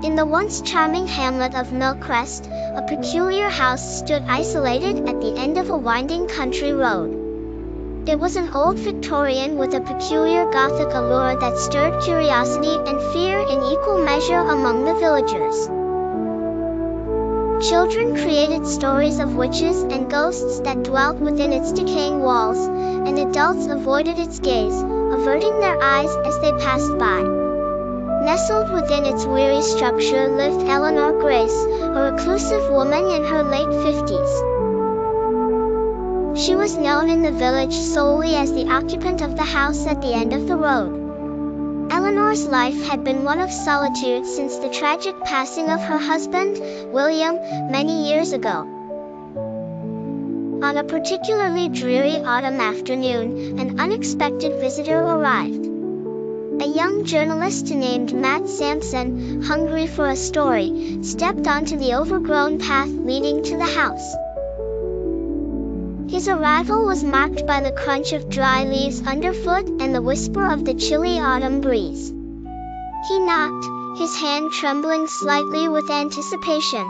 In the once charming hamlet of Millcrest, a peculiar house stood isolated at the end of a winding country road. It was an old Victorian with a peculiar Gothic allure that stirred curiosity and fear in equal measure among the villagers. Children created stories of witches and ghosts that dwelt within its decaying walls, and adults avoided its gaze, averting their eyes as they passed by. Nestled within its weary structure lived Eleanor Grace, a reclusive woman in her late 50s. She was known in the village solely as the occupant of the house at the end of the road. Eleanor's life had been one of solitude since the tragic passing of her husband, William, many years ago. On a particularly dreary autumn afternoon, an unexpected visitor arrived. A young journalist named Matt Sampson, hungry for a story, stepped onto the overgrown path leading to the house. His arrival was marked by the crunch of dry leaves underfoot and the whisper of the chilly autumn breeze. He knocked, his hand trembling slightly with anticipation.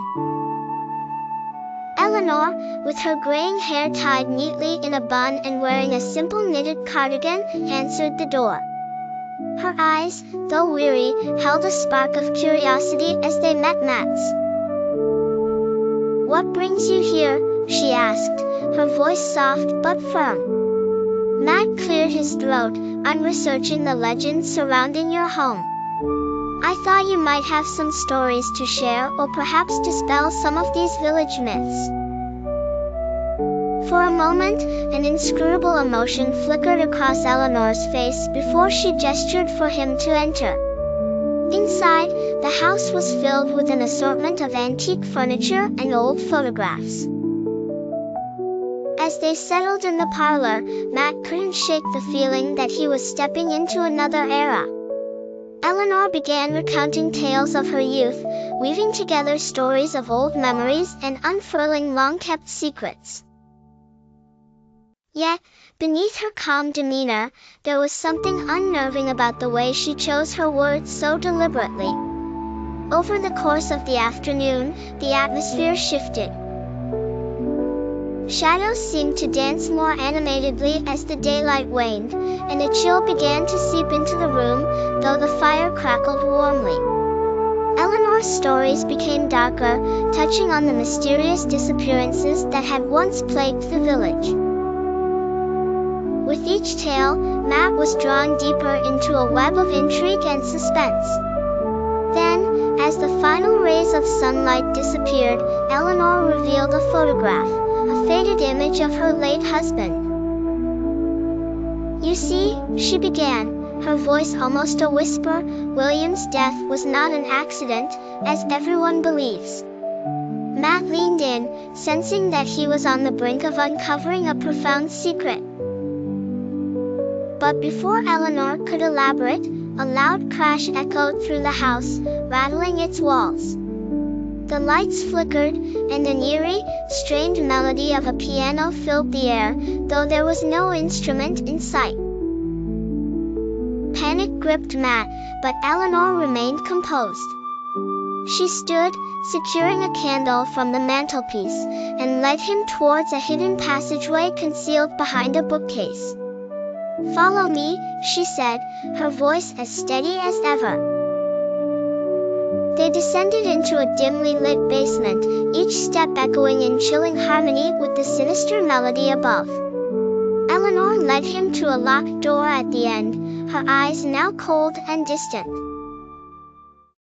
Eleanor, with her graying hair tied neatly in a bun and wearing a simple knitted cardigan, answered the door. Her eyes, though weary, held a spark of curiosity as they met Matt's. "What brings you here?" she asked, her voice soft but firm. Matt cleared his throat, "I'm researching the legends surrounding your home. I thought you might have some stories to share or perhaps dispel some of these village myths." For a moment, an inscrutable emotion flickered across Eleanor's face before she gestured for him to enter. Inside, the house was filled with an assortment of antique furniture and old photographs. As they settled in the parlor, Matt couldn't shake the feeling that he was stepping into another era. Eleanor began recounting tales of her youth, weaving together stories of old memories and unfurling long-kept secrets. Yet, beneath her calm demeanor, there was something unnerving about the way she chose her words so deliberately. Over the course of the afternoon, the atmosphere shifted. Shadows seemed to dance more animatedly as the daylight waned, and a chill began to seep into the room, though the fire crackled warmly. Eleanor's stories became darker, touching on the mysterious disappearances that had once plagued the village. With each tale, Matt was drawn deeper into a web of intrigue and suspense. Then, as the final rays of sunlight disappeared, Eleanor revealed a photograph, a faded image of her late husband. "You see," she began, her voice almost a whisper, "William's death was not an accident, as everyone believes." Matt leaned in, sensing that he was on the brink of uncovering a profound secret. But before Eleanor could elaborate, a loud crash echoed through the house, rattling its walls. The lights flickered, and an eerie, strained melody of a piano filled the air, though there was no instrument in sight. Panic gripped Matt, but Eleanor remained composed. She stood, securing a candle from the mantelpiece, and led him towards a hidden passageway concealed behind a bookcase. "Follow me," she said, her voice as steady as ever. They descended into a dimly lit basement, each step echoing in chilling harmony with the sinister melody above. Eleanor led him to a locked door at the end, her eyes now cold and distant.